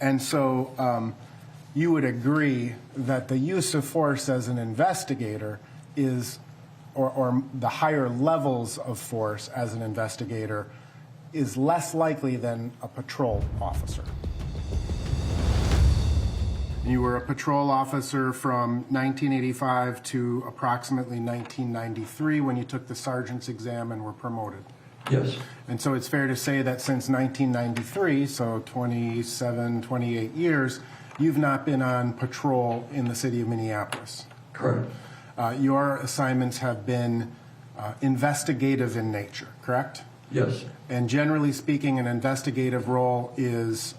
And so you would agree that the use of force as an investigator is, or the higher levels of force as an investigator, is less likely than a patrol officer. You were a patrol officer from 1985 to approximately 1993 when you took the sergeant's exam and were promoted. Yes. And so it's fair to say that since 1993, so 27, 28 years, you've not been on patrol in the city of Minneapolis. Correct. Your assignments have been investigative in nature, correct? Yes. And generally speaking, an investigative role is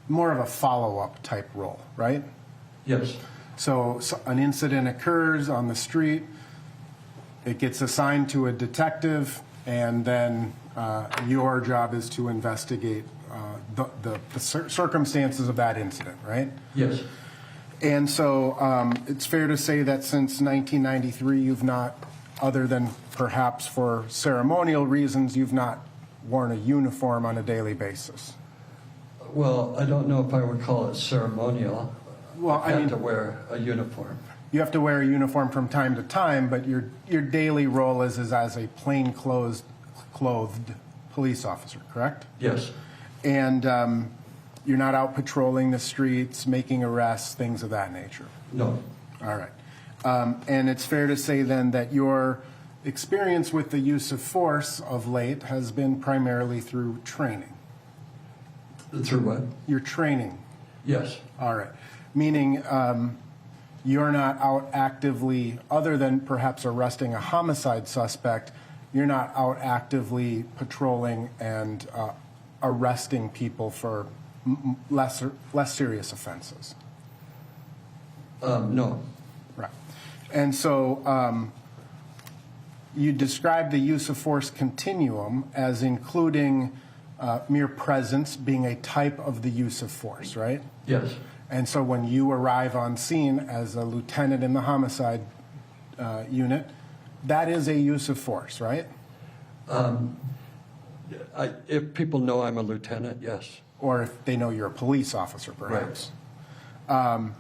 more of a follow-up type role, right? Yes. So an incident occurs on the street, it gets assigned to a detective, and then your job is to investigate the circumstances of that incident, right? Yes. And so it's fair to say that since 1993, you've not, other than perhaps for ceremonial reasons, you've not worn a uniform on a daily basis. Well, I don't know if I would call it ceremonial. Well, I have to wear a uniform. You have to wear a uniform from time to time, but your daily role is as a plainclothed police officer, correct? Yes. And you're not out patrolling the streets, making arrests, things of that nature? No. All right. And it's fair to say then that your experience with the use of force of late has been primarily through training. Through what? Your training. Yes. All right. Meaning you're not out actively, other than perhaps arresting a homicide suspect, you're not out actively patrolling and arresting people for less serious offenses. No. Right. And so you describe the use of force continuum as including mere presence being a type of the use of force, right? Yes. And so when you arrive on scene as a lieutenant in the homicide unit, that is a use of force, right? If people know I'm a lieutenant, yes. Or if they know you're a police officer, perhaps. Right.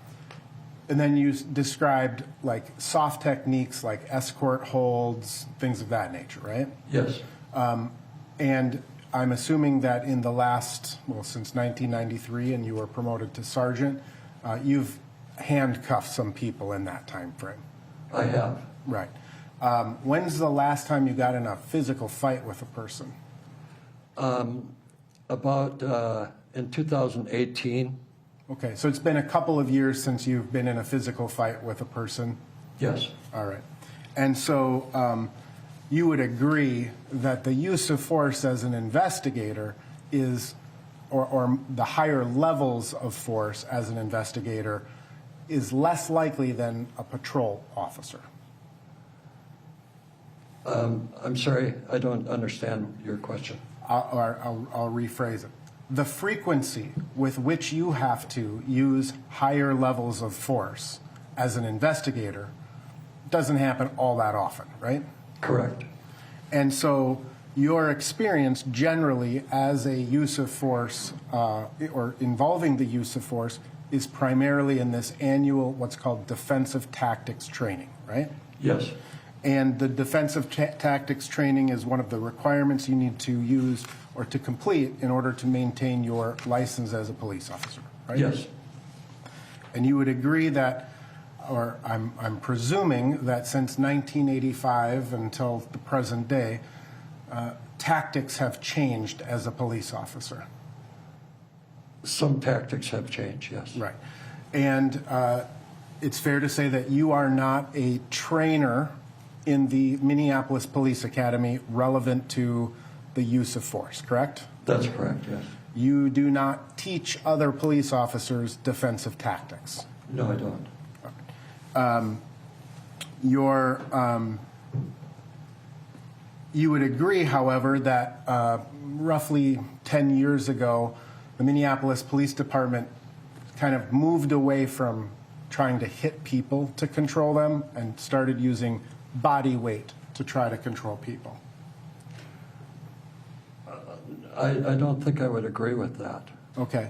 And then you described like soft techniques like escort holds, things of that nature, right? Yes. And I'm assuming that in the last, well, since 1993, and you were promoted to sergeant, you've handcuffed some people in that time frame. I have. Right. When's the last time you got in a physical fight with a person? About in 2018. Okay, so it's been a couple of years since you've been in a physical fight with a person? Yes. All right. And so you would agree that the use of force as an investigator is, or the higher levels of force as an investigator, is less likely than a patrol officer? I'm sorry, I don't understand your question. I'll rephrase it. The frequency with which you have to use higher levels of force as an investigator doesn't happen all that often, right? Correct. And so your experience generally as a use of force or involving the use of force is primarily in this annual what's called defensive tactics training, right? Yes. And the defensive tactics training is one of the requirements you need to use or to complete in order to maintain your license as a police officer, right? Yes. And you would agree that, or I'm presuming that since 1985 until the present day, tactics have changed as a police officer. Some tactics have changed, yes. Right. And it's fair to say that you are not a trainer in the Minneapolis Police Academy relevant to the use of force, correct? That's correct, yes. You do not teach other police officers defensive tactics? No, I don't. You would agree, however, that roughly 10 years ago, the Minneapolis Police Department kind of moved away from trying to hit people to control them and started using body weight to try to control people. I don't think I would agree with that. Okay.